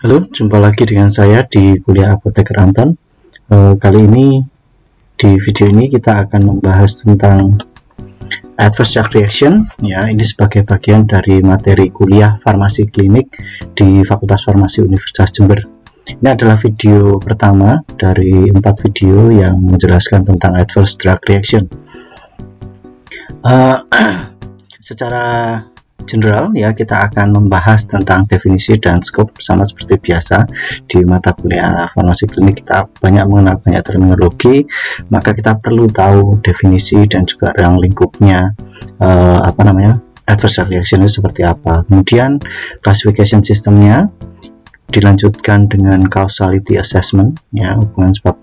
Halo, jumpa lagi dengan saya di kuliah Apoteker Anton. Kali ini di video ini kita akan membahas tentang adverse drug reaction. Ya, ini sebagai bagian dari materi kuliah farmasi klinik di Fakultas Farmasi Universitas Jember. Ini adalah video pertama dari 4 video yang menjelaskan tentang adverse drug reaction. Secara general ya, kita akan membahas tentang definisi dan scope sama seperti biasa di mata kuliah farmasi klinik. Kita banyak mengenal banyak terminologi, maka kita perlu tahu definisi dan juga ruang lingkupnya adverse drug reaction itu seperti apa. Kemudian classification sistemnya dilanjutkan dengan causality assessment, ya, hubungan sebab,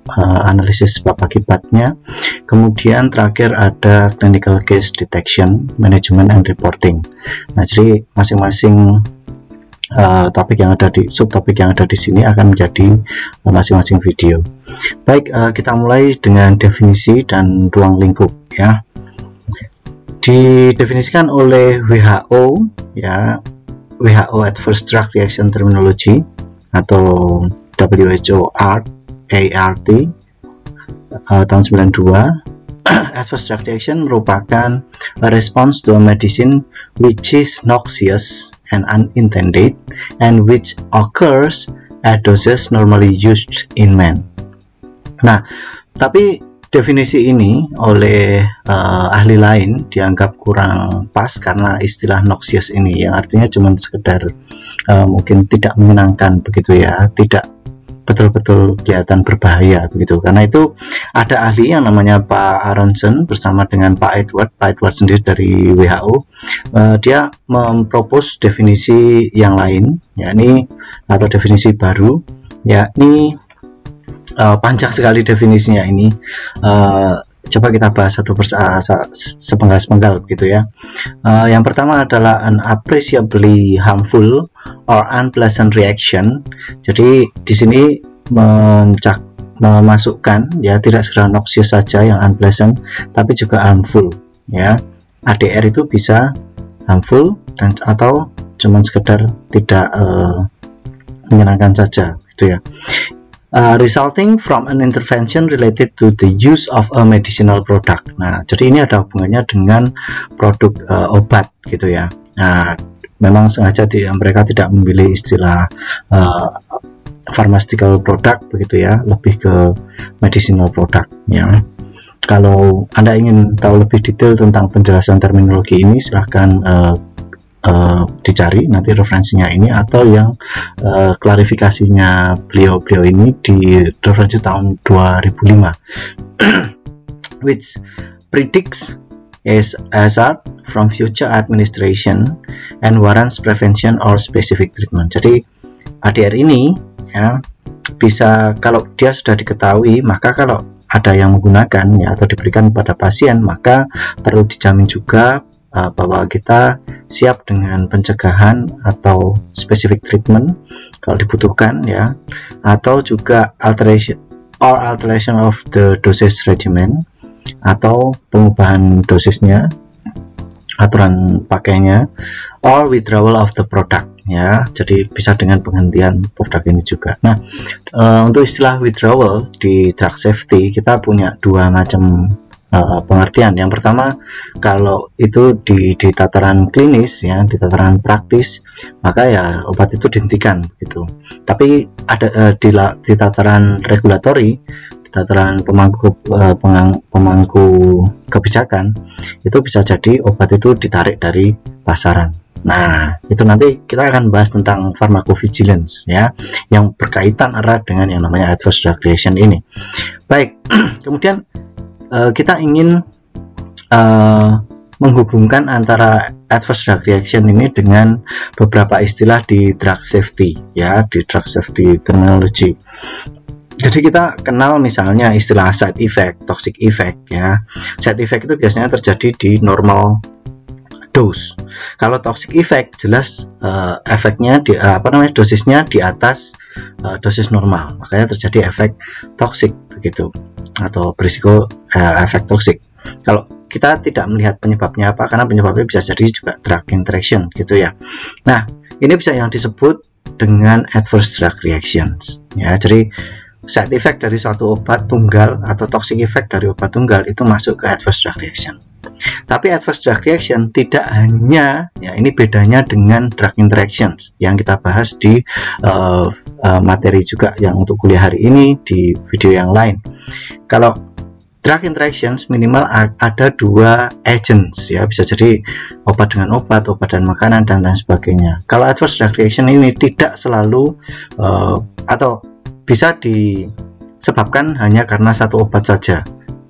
analisis sebab akibatnya. Kemudian terakhir ada clinical case detection, management and reporting. Nah, jadi masing-masing topik yang ada di subtopik yang ada di sini akan menjadi masing-masing video. Baik, kita mulai dengan definisi dan ruang lingkup, ya. Didefinisikan oleh WHO, ya, WHO Adverse Drug Reaction Terminology atau WHO ART tahun 92. Adverse drug reaction merupakan a response to a medicine which is noxious and unintended and which occurs at doses normally used in man. Nah, tapi definisi ini oleh ahli lain dianggap kurang pas karena istilah noxious ini, yang artinya cuma sekedar mungkin tidak menyenangkan begitu ya, tidak betul-betul kelihatan berbahaya begitu. Karena itu ada ahli yang namanya Pak Aronson bersama dengan Pak Edward sendiri dari WHO. Dia mempropos definisi yang lain, yakni atau definisi baru, yakni panjang sekali definisinya ini. Coba kita bahas satu sepenggal begitu ya. Yang pertama adalah an appreciably harmful or unpleasant reaction. Jadi di sini memasukkan ya, tidak sekedar noxious saja yang unpleasant, tapi juga harmful ya. ADR itu bisa harmful dan atau cuman sekedar tidak menyenangkan saja gitu ya. Resulting from an intervention related to the use of a medicinal product. Nah, jadi ini ada hubungannya dengan produk obat gitu ya. Nah, memang sengaja mereka tidak memilih istilah pharmaceutical product begitu ya, lebih ke medicinal product ya. Kalau Anda ingin tahu lebih detail tentang penjelasan terminologi ini, silahkan dicari nanti referensinya ini, atau yang klarifikasinya beliau ini di referensi tahun 2005 which predicts as hazard from future administration and warrants prevention or specific treatment. Jadi ADR ini ya, bisa, kalau dia sudah diketahui, maka kalau ada yang menggunakan ya atau diberikan kepada pasien, maka perlu dijamin juga bahwa kita siap dengan pencegahan atau specific treatment kalau dibutuhkan ya, atau juga alteration of the dosage regimen atau pengubahan dosisnya, aturan pakainya, or withdrawal of the product ya. Jadi bisa dengan penghentian produk ini juga. Nah, untuk istilah withdrawal di drug safety kita punya dua macam pengertian. Yang pertama, kalau itu di tataran klinis ya, di tataran praktis, maka ya obat itu dihentikan gitu. Tapi ada di tataran regulatori, di tataran pemangku kebijakan, itu bisa jadi obat itu ditarik dari pasaran. Nah, itu nanti kita akan bahas tentang pharmacovigilance ya, yang berkaitan erat dengan yang namanya adverse drug reaction ini. Baik, kemudian kita ingin menghubungkan antara adverse drug reaction ini dengan beberapa istilah di drug safety ya, di drug safety terminology. Jadi kita kenal misalnya istilah side effect, toxic effect ya. Side effect itu biasanya terjadi di normal dose. Kalau toxic effect jelas efeknya dosisnya di atas dosis normal, makanya terjadi efek toksik begitu, atau berisiko efek toksik. Kalau kita tidak melihat penyebabnya apa, karena penyebabnya bisa jadi juga drug interaction gitu ya. Nah, ini bisa yang disebut dengan adverse drug reactions ya. Jadi side effect dari suatu obat tunggal atau toxic effect dari obat tunggal itu masuk ke adverse drug reaction. Tapi adverse drug reaction tidak hanya ya, ini bedanya dengan drug interactions yang kita bahas di materi juga yang untuk kuliah hari ini di video yang lain. Kalau drug interactions minimal ada 2 agents ya, bisa jadi obat dengan obat, obat dan makanan, dan lain sebagainya. Kalau adverse drug reaction ini tidak selalu atau bisa disebabkan hanya karena satu obat saja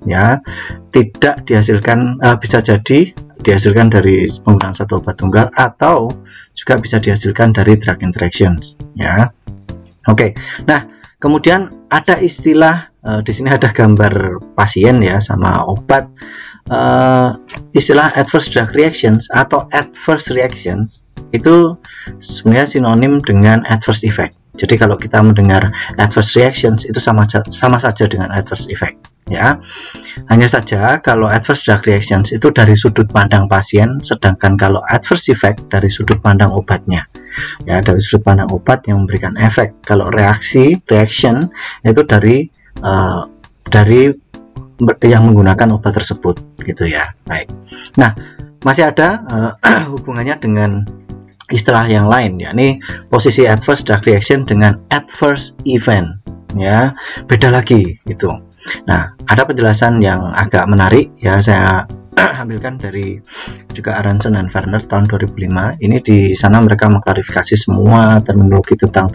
ya, tidak dihasilkan, bisa jadi dihasilkan dari penggunaan satu obat tunggal atau juga bisa dihasilkan dari drug interactions ya. Oke, nah kemudian ada istilah di sini ada gambar pasien ya sama obat, istilah adverse drug reactions atau adverse reactions itu sebenarnya sinonim dengan adverse effect. Jadi kalau kita mendengar adverse reactions itu sama saja dengan adverse effect ya. Hanya saja kalau adverse drug reactions itu dari sudut pandang pasien, sedangkan kalau adverse effect dari sudut pandang obatnya ya, dari sudut pandang obat yang memberikan efek. Kalau reaction itu dari yang menggunakan obat tersebut gitu ya. Baik, nah masih ada hubungannya dengan istilah yang lain, yakni posisi adverse drug reaction dengan adverse event ya, beda lagi gitu. Nah, ada penjelasan yang agak menarik ya, saya ambilkan dari juga Aronson dan Werner tahun 2005. Ini di sana mereka mengklarifikasi semua terminologi tentang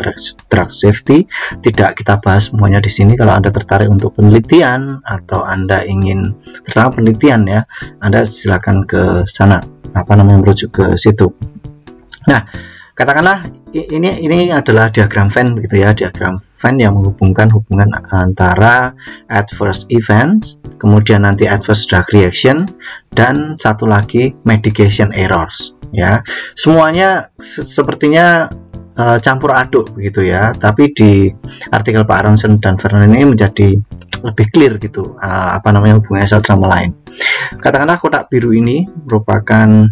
drug safety. Tidak kita bahas semuanya di sini. Kalau Anda tertarik untuk penelitian atau Anda ingin terutama penelitian ya, Anda silakan ke sana, merujuk ke situ. Nah, katakanlah ini adalah diagram Venn begitu ya, diagram Venn yang menghubungkan hubungan antara adverse events, kemudian nanti adverse drug reaction, dan satu lagi medication errors ya. Semuanya sepertinya campur aduk begitu ya, tapi di artikel Pak Aronson dan Werner ini menjadi lebih clear gitu, hubungannya satu sama lain. Katakanlah kotak biru ini merupakan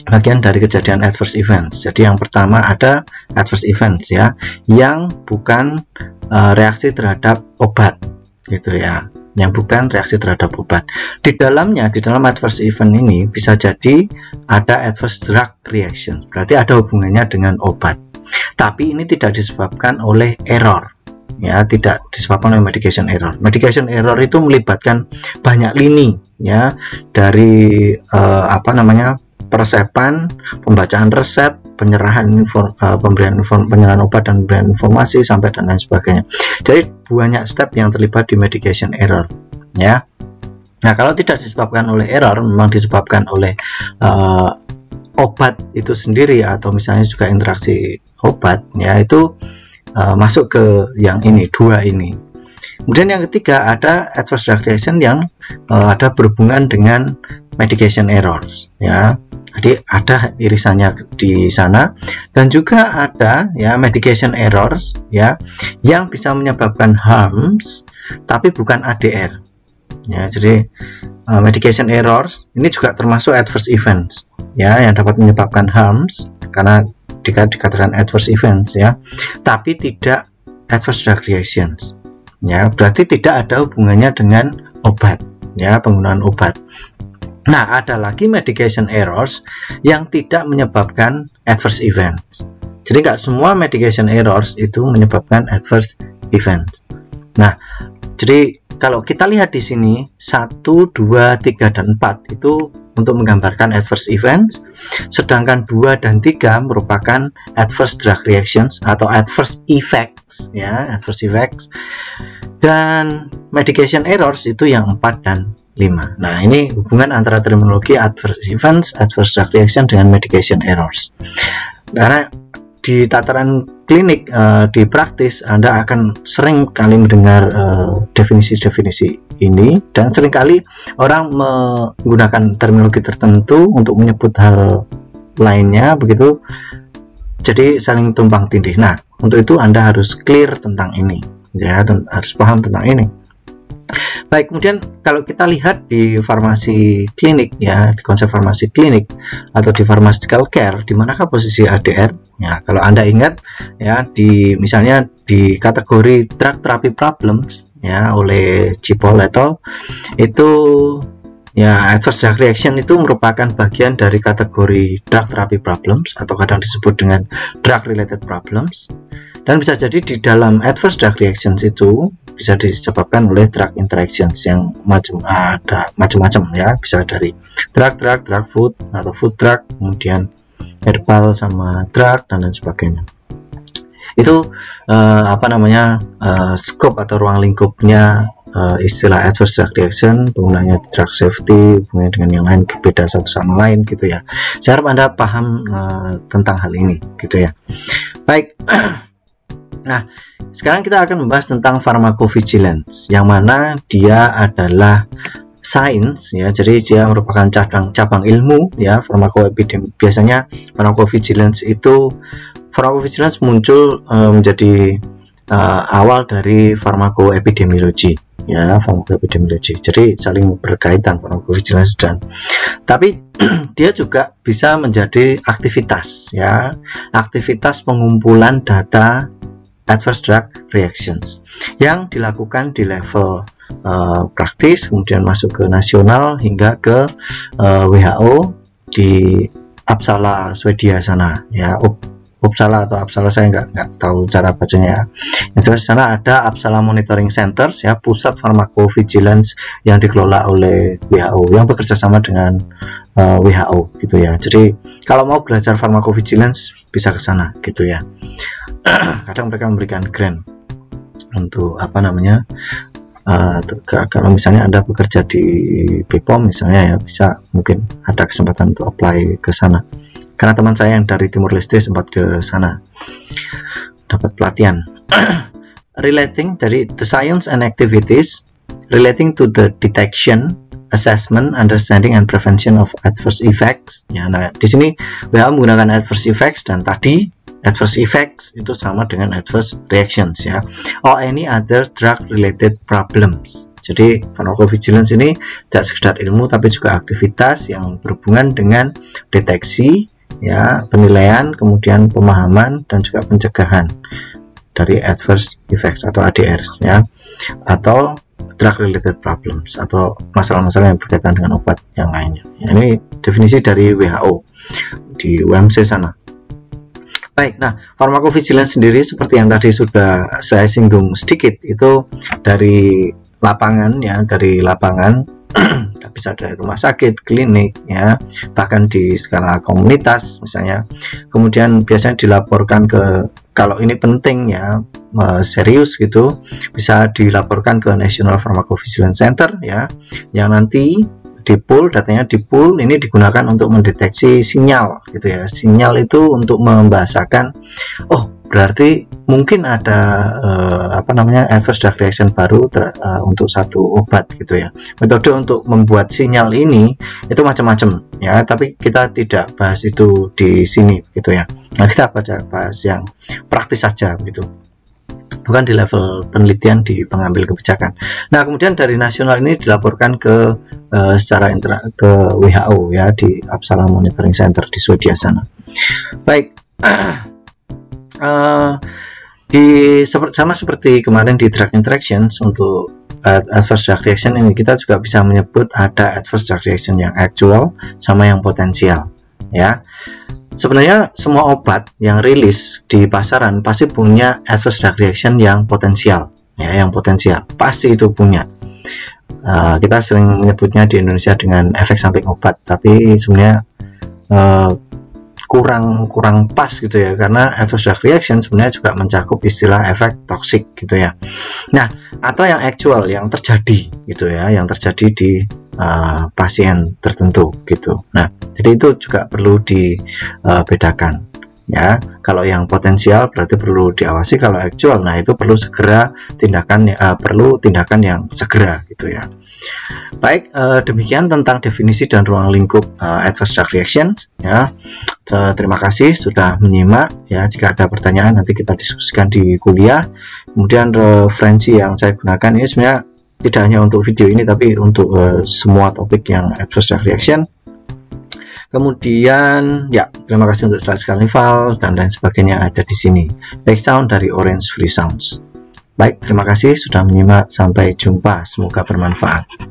bagian dari kejadian adverse events. Jadi yang pertama ada adverse events ya, yang bukan reaksi terhadap obat gitu ya, yang bukan reaksi terhadap obat. Di dalam adverse event ini bisa jadi ada adverse drug reaction, berarti ada hubungannya dengan obat, tapi ini tidak disebabkan oleh error ya, tidak disebabkan oleh medication error. Medication error itu melibatkan banyak lini ya, dari peresepan, pembacaan resep, penyerahan penyerahan obat dan pemberian informasi sampai dan lain sebagainya. Jadi banyak step yang terlibat di medication error ya. Nah, kalau tidak disebabkan oleh error, memang disebabkan oleh obat itu sendiri atau misalnya juga interaksi obat ya, itu masuk ke yang ini, dua ini. Kemudian yang ketiga ada adverse drug reaction yang ada berhubungan dengan medication errors ya. Jadi ada irisannya di sana, dan juga ada ya medication errors ya yang bisa menyebabkan harms tapi bukan ADR ya. Jadi medication errors ini juga termasuk adverse events ya, yang dapat menyebabkan harms karena dikatakan adverse events ya, tapi tidak adverse drug reactions ya, berarti tidak ada hubungannya dengan obat ya, penggunaan obat. Nah, ada lagi medication errors yang tidak menyebabkan adverse events. Jadi nggak semua medication errors itu menyebabkan adverse events. Nah, jadi kalau kita lihat di sini 1, 2, 3, dan 4 itu untuk menggambarkan adverse events, sedangkan 2 dan 3 merupakan adverse drug reactions atau adverse effects ya, adverse effects. Dan medication errors itu yang 4 dan 5. Nah, ini hubungan antara terminologi adverse events, adverse drug reaction dengan medication errors. Karena di tataran klinik, di praktis, Anda akan sering kali mendengar definisi-definisi ini, dan seringkali orang menggunakan terminologi tertentu untuk menyebut hal lainnya begitu, jadi saling tumpang tindih. Nah, untuk itu Anda harus clear tentang ini ya, dan harus paham tentang ini. Baik, kemudian kalau kita lihat di farmasi klinik ya, di konsep farmasi klinik atau di pharmaceutical care, di manakah posisi ADR? Ya, kalau Anda ingat ya, misalnya di kategori drug therapy problems ya oleh Cipoll et al. Itu ya, adverse drug reaction itu merupakan bagian dari kategori drug therapy problems atau kadang disebut dengan drug related problems. Dan bisa jadi di dalam adverse drug reactions itu bisa disebabkan oleh drug interactions yang ada macam-macam ya, bisa dari drug food atau food drug, kemudian herbal sama drug dan lain sebagainya. Itu scope atau ruang lingkupnya istilah adverse drug reaction, penggunanya drug safety, hubungannya dengan yang lain berbeda satu sama lain gitu ya. Saya harap Anda paham tentang hal ini gitu ya. Baik. Nah, sekarang kita akan membahas tentang pharmacovigilance, yang mana dia adalah sains ya, jadi dia merupakan cabang ilmu ya, farmakoepidemi. Biasanya pharmacovigilance muncul menjadi awal dari farmakoepidemiologi ya, farmakoepidemiologi. Jadi saling berkaitan pharmacovigilance tapi dia juga bisa menjadi aktivitas ya, aktivitas pengumpulan data adverse drug reactions yang dilakukan di level praktis, kemudian masuk ke nasional hingga ke WHO di Uppsala, Swedia sana ya. Uppsala atau Uppsala, saya nggak tahu cara bacanya. Yang di sana ada Uppsala Monitoring Centers ya, pusat pharmacovigilance yang dikelola oleh WHO yang bekerja sama dengan WHO gitu ya. Jadi kalau mau belajar pharmacovigilance bisa ke sana gitu ya. Kadang mereka memberikan grant untuk kalau misalnya Anda bekerja di BPOM misalnya ya, bisa mungkin ada kesempatan untuk apply ke sana. Karena teman saya yang dari Timur Leste sempat ke sana dapat pelatihan. Relating dari the science and activities relating to the detection, assessment, understanding, and prevention of adverse effects. Ya, nah di sini WHO menggunakan adverse effects, dan tadi adverse effects itu sama dengan adverse reactions ya, or any other drug related problems. Jadi pharmacovigilance ini tidak sekedar ilmu tapi juga aktivitas yang berhubungan dengan deteksi ya, penilaian, kemudian pemahaman dan juga pencegahan dari adverse effects atau ADRs ya, atau drug related problems atau masalah-masalah yang berkaitan dengan obat yang lainnya. Ya, ini definisi dari WHO di UMC sana. Baik, nah pharmacovigilance sendiri seperti yang tadi sudah saya singgung sedikit, itu dari lapangan ya, bisa dari rumah sakit, klinik ya, bahkan di skala komunitas misalnya. Kemudian biasanya dilaporkan kalau ini penting ya, serius gitu, bisa dilaporkan ke National Pharmacovigilance Center ya, yang nanti datanya di pool, ini digunakan untuk mendeteksi sinyal gitu ya. Sinyal itu untuk membahasakan, oh berarti mungkin ada adverse drug reaction baru untuk satu obat gitu ya. Metode untuk membuat sinyal ini itu macam-macam ya, tapi kita tidak bahas itu di sini gitu ya. Nah, kita bahas yang praktis saja gitu, bukan di level penelitian di pengambil kebijakan. Nah, kemudian dari nasional ini dilaporkan ke ke WHO ya, di Uppsala Monitoring Center di Swedia sana. Baik, sama seperti kemarin di drug interactions, untuk adverse drug reaction ini kita juga bisa menyebut ada adverse drug reaction yang actual sama yang potensial ya. Sebenarnya semua obat yang rilis di pasaran pasti punya adverse drug reaction yang potensial ya, yang potensial pasti itu punya. Kita sering menyebutnya di Indonesia dengan efek samping obat, tapi sebenarnya kurang pas gitu ya, karena adverse drug reaction sebenarnya juga mencakup istilah efek toksik gitu ya. Nah, atau yang actual, yang terjadi gitu ya, yang terjadi di pasien tertentu gitu. Nah, jadi itu juga perlu dibedakan ya. Kalau yang potensial berarti perlu diawasi, kalau actual nah itu perlu segera tindakan yang segera gitu ya. Baik, demikian tentang definisi dan ruang lingkup adverse drug reaction ya. Terima kasih sudah menyimak ya. Jika ada pertanyaan nanti kita diskusikan di kuliah. Kemudian referensi yang saya gunakan ini sebenarnya tidak hanya untuk video ini tapi untuk semua topik yang adverse drug reaction. Kemudian ya, terima kasih untuk Stratix Carnival dan lain sebagainya ada di sini. Background dari Orange Free Sounds. Baik, terima kasih sudah menyimak, sampai jumpa, semoga bermanfaat.